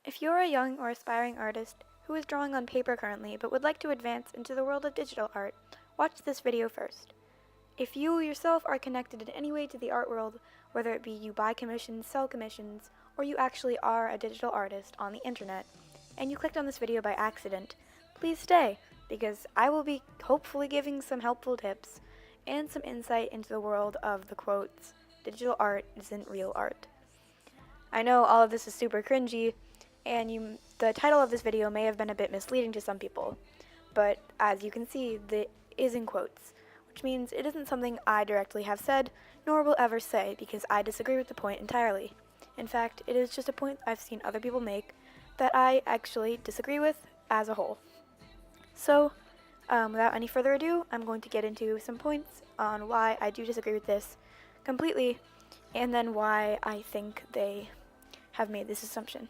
If you're a young or aspiring artist who is drawing on paper currently but would like to advance into the world of digital art, watch this video first. If you yourself are connected in any way to the art world, whether it be you buy commissions, sell commissions, or you actually are a digital artist on the internet, and you clicked on this video by accident, please stay, because I will be hopefully giving some helpful tips and some insight into the world of the quotes, digital art isn't real art. I know all of this is super cringy, and the title of this video may have been a bit misleading to some people, but as you can see, it is in quotes, which means it isn't something I directly have said, nor will ever say, because I disagree with the point entirely. In fact, it is just a point I've seen other people make that I actually disagree with as a whole. So, without any further ado, I'm going to get into some points on why I do disagree with this completely, and then why I think they have made this assumption.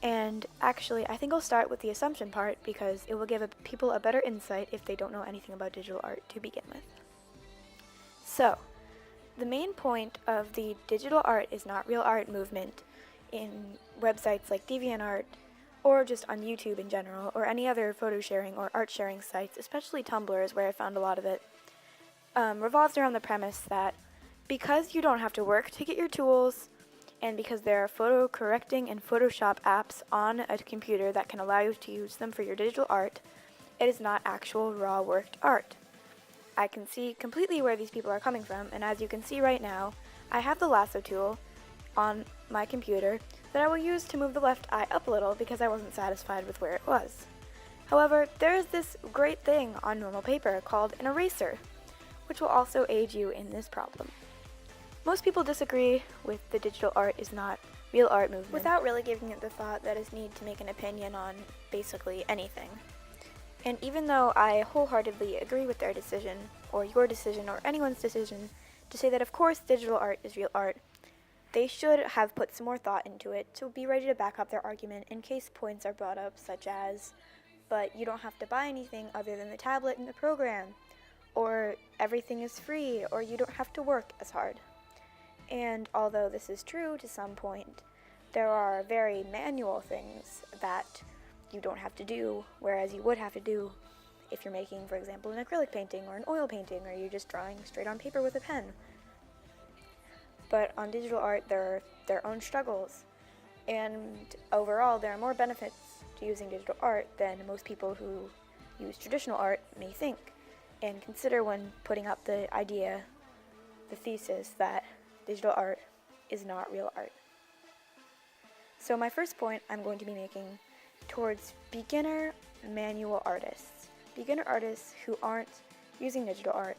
And actually, I think I'll start with the assumption part because it will give people a better insight if they don't know anything about digital art to begin with. So, the main point of the digital art is not real art movement in websites like DeviantArt or just on YouTube in general or any other photo sharing or art sharing sites, especially Tumblr is where I found a lot of it, revolves around the premise that because you don't have to work to get your tools, and because there are photo correcting and Photoshop apps on a computer that can allow you to use them for your digital art, it is not actual raw worked art. I can see completely where these people are coming from, and as you can see right now, I have the lasso tool on my computer that I will use to move the left eye up a little because I wasn't satisfied with where it was. However, there is this great thing on normal paper called an eraser, which will also aid you in this problem. Most people disagree with the digital art is not real art movement without really giving it the thought that is needed to make an opinion on basically anything. And even though I wholeheartedly agree with their decision, or your decision, or anyone's decision, to say that of course digital art is real art, they should have put some more thought into it to be ready to back up their argument in case points are brought up such as, but you don't have to buy anything other than the tablet and the program, or everything is free, or you don't have to work as hard. And although this is true to some point, there are very manual things that you don't have to do, whereas you would have to do if you're making, for example, an acrylic painting or an oil painting, or you're just drawing straight on paper with a pen. But on digital art, there are their own struggles, and overall, there are more benefits to using digital art than most people who use traditional art may think, and consider when putting up the idea, the thesis that digital art is not real art. So my first point I'm going to be making towards beginner manual artists. Beginner artists who aren't using digital art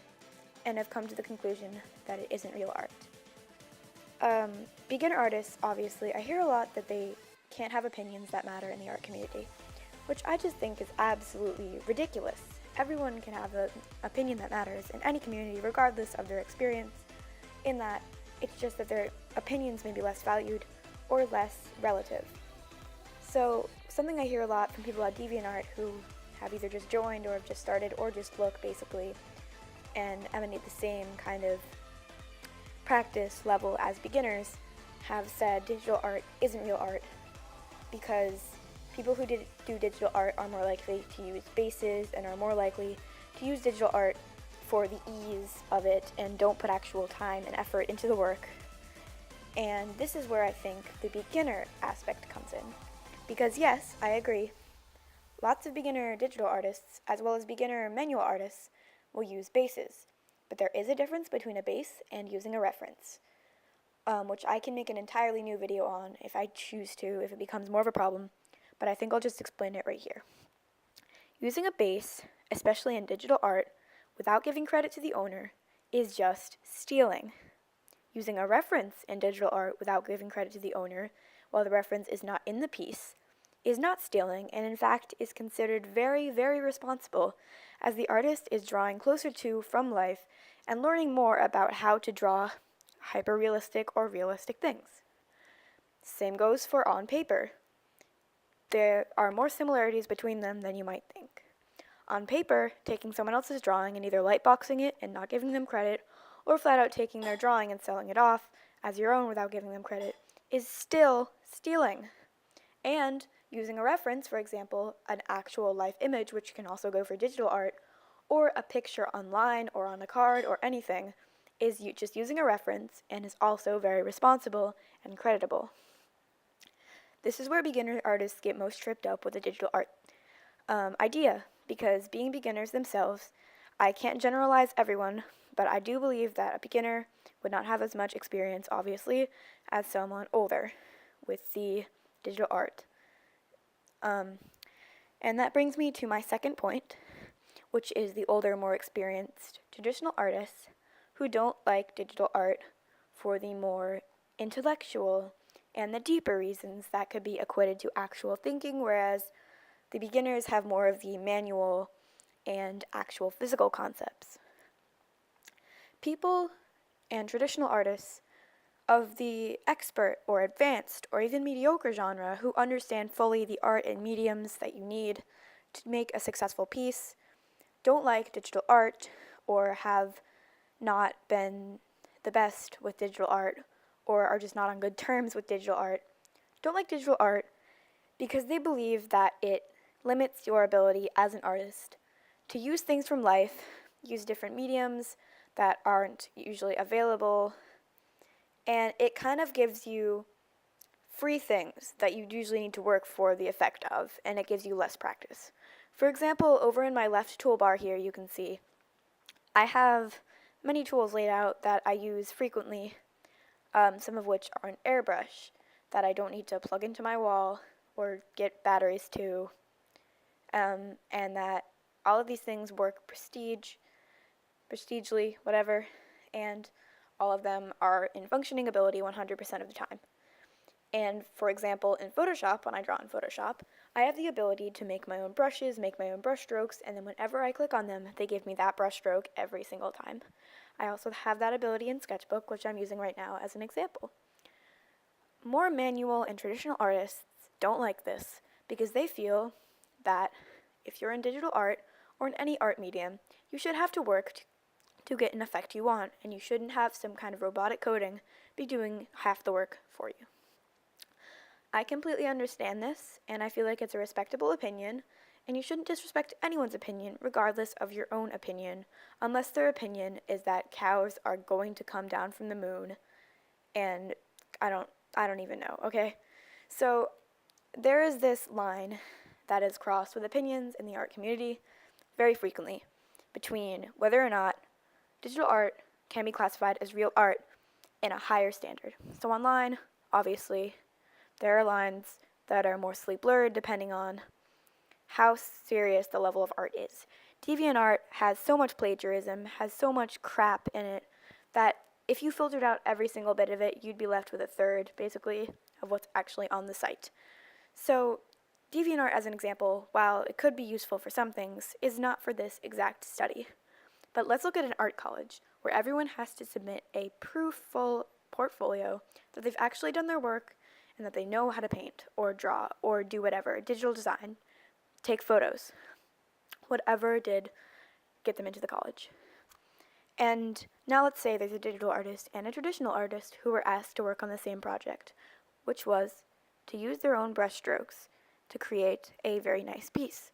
and have come to the conclusion that it isn't real art. Beginner artists, obviously, I hear a lot that they can't have opinions that matter in the art community, which I just think is absolutely ridiculous. Everyone can have an opinion that matters in any community regardless of their experience, in that it's just that their opinions may be less valued or less relative. So something I hear a lot from people at DeviantArt who have either just joined or have just started or just look basically and emanate the same kind of practice level as beginners have said digital art isn't real art because people who do digital art are more likely to use bases and are more likely to use digital art for the ease of it and don't put actual time and effort into the work. And this is where I think the beginner aspect comes in. Because yes, I agree, lots of beginner digital artists, as well as beginner manual artists, will use bases. But there is a difference between a base and using a reference, which I can make an entirely new video on if I choose to, if it becomes more of a problem, but I think I'll just explain it right here. Using a base, especially in digital art, without giving credit to the owner, is just stealing. Using a reference in digital art without giving credit to the owner, while the reference is not in the piece, is not stealing, and in fact is considered very, very responsible, as the artist is drawing closer to, from life, and learning more about how to draw hyper-realistic or realistic things. Same goes for on paper. There are more similarities between them than you might think. On paper, taking someone else's drawing and either lightboxing it and not giving them credit, or flat out taking their drawing and selling it off as your own without giving them credit, is still stealing. And using a reference, for example, an actual life image, which can also go for digital art, or a picture online or on a card or anything, is just using a reference and is also very responsible and creditable. This is where beginner artists get most tripped up with the digital art idea, because being beginners themselves, I can't generalize everyone, but I do believe that a beginner would not have as much experience, obviously, as someone older with the digital art. And that brings me to my second point, which is the older, more experienced traditional artists who don't like digital art for the more intellectual and the deeper reasons that could be equated to actual thinking, whereas the beginners have more of the manual and actual physical concepts. People and traditional artists of the expert or advanced or even mediocre genre who understand fully the art and mediums that you need to make a successful piece don't like digital art or have not been the best with digital art or are just not on good terms with digital art, don't like digital art because they believe that it limits your ability as an artist to use things from life, use different mediums that aren't usually available, and it kind of gives you free things that you usually need to work for the effect of, and it gives you less practice. For example, over in my left toolbar here, you can see I have many tools laid out that I use frequently, some of which are an airbrush that I don't need to plug into my wall or get batteries to, and that all of these things work prestigely, whatever, and all of them are in functioning ability 100% of the time. And for example, in Photoshop, when I draw in Photoshop, I have the ability to make my own brushes, make my own brush strokes, and then whenever I click on them, they give me that brush stroke every single time. I also have that ability in Sketchbook, which I'm using right now as an example. More manual and traditional artists don't like this because they feel that if you're in digital art or in any art medium, you should have to work to get an effect you want, and you shouldn't have some kind of robotic coding be doing half the work for you. I completely understand this, and I feel like it's a respectable opinion, and you shouldn't disrespect anyone's opinion regardless of your own opinion, unless their opinion is that cows are going to come down from the moon, and I don't even know, okay? So there is this line that is crossed with opinions in the art community very frequently between whether or not digital art can be classified as real art in a higher standard. So online, obviously, there are lines that are more blurred depending on how serious the level of art is. DeviantArt has so much plagiarism, has so much crap in it, that if you filtered out every single bit of it, you'd be left with a third, basically, of what's actually on the site. So DeviantArt, as an example, while it could be useful for some things, is not for this exact study. But let's look at an art college, where everyone has to submit a proofful portfolio that they've actually done their work and that they know how to paint or draw or do whatever, digital design, take photos, whatever did get them into the college. And now let's say there's a digital artist and a traditional artist who were asked to work on the same project, which was to use their own brush strokes to create a very nice piece.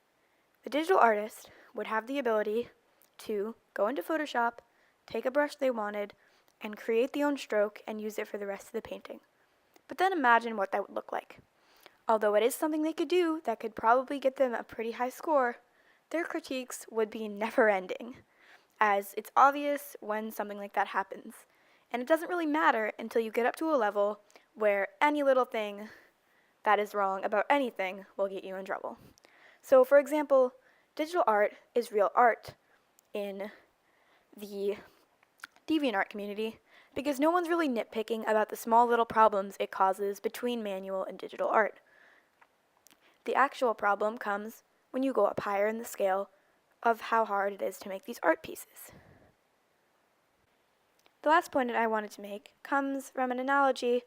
The digital artist would have the ability to go into Photoshop, take a brush they wanted, and create the own stroke and use it for the rest of the painting. But then imagine what that would look like. Although it is something they could do that could probably get them a pretty high score, their critiques would be never-ending, as it's obvious when something like that happens. And it doesn't really matter until you get up to a level where any little thing that is wrong about anything will get you in trouble. So, for example, digital art is real art in the DeviantArt community because no one's really nitpicking about the small little problems it causes between manual and digital art. The actual problem comes when you go up higher in the scale of how hard it is to make these art pieces. The last point that I wanted to make comes from an analogy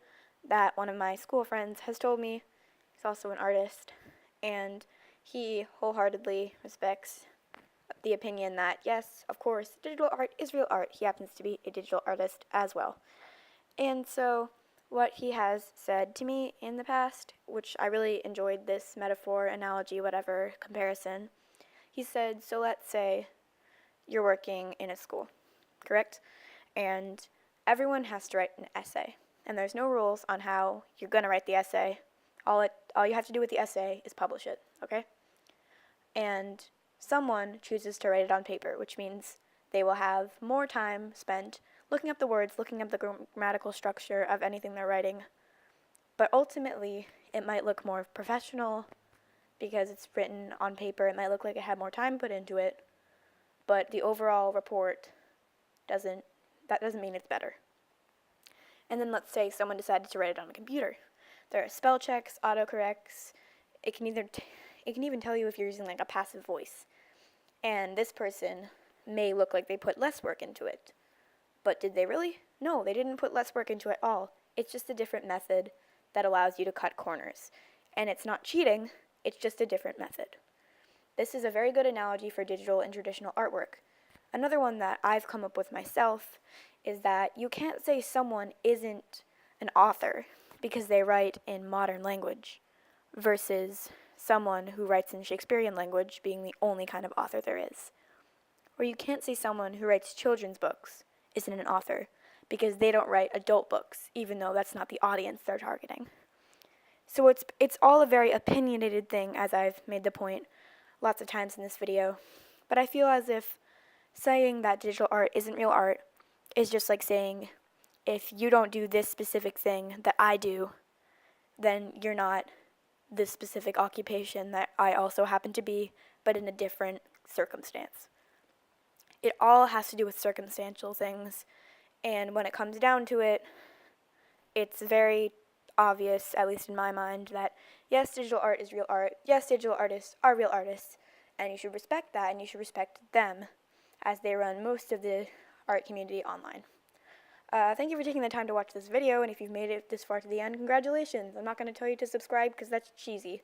that one of my school friends has told me. He's also an artist, and he wholeheartedly respects the opinion that, yes, of course, digital art is real art. He happens to be a digital artist as well. And so what he has said to me in the past, which I really enjoyed this metaphor, analogy, whatever, comparison. He said, so let's say you're working in a school, correct? And everyone has to write an essay. And there's no rules on how you're going to write the essay. All you have to do with the essay is publish it, okay? And someone chooses to write it on paper, which means they will have more time spent looking up the words, looking up the grammatical structure of anything they're writing. But ultimately, it might look more professional because it's written on paper. It might look like it had more time put into it, but the overall report doesn't mean it's better. And then let's say someone decided to write it on a computer. There are spell checks, autocorrects. It can even tell you if you're using like a passive voice. And this person may look like they put less work into it. But did they really? No, they didn't put less work into it at all. It's just a different method that allows you to cut corners. And it's not cheating, it's just a different method. This is a very good analogy for digital and traditional artwork. Another one that I've come up with myself is that you can't say someone isn't an author because they write in modern language versus someone who writes in Shakespearean language being the only kind of author there is. Or you can't say someone who writes children's books isn't an author because they don't write adult books, even though that's not the audience they're targeting. So it's all a very opinionated thing, as I've made the point lots of times in this video. But I feel as if saying that digital art isn't real art is just like saying, if you don't do this specific thing that I do, then you're not this specific occupation that I also happen to be, but in a different circumstance. It all has to do with circumstantial things, and when it comes down to it, it's very obvious, at least in my mind, that yes, digital art is real art, yes, digital artists are real artists, and you should respect that, and you should respect them as they run most of the art community online. Thank you for taking the time to watch this video, and if you've made it this far to the end, congratulations. I'm not going to tell you to subscribe because that's cheesy.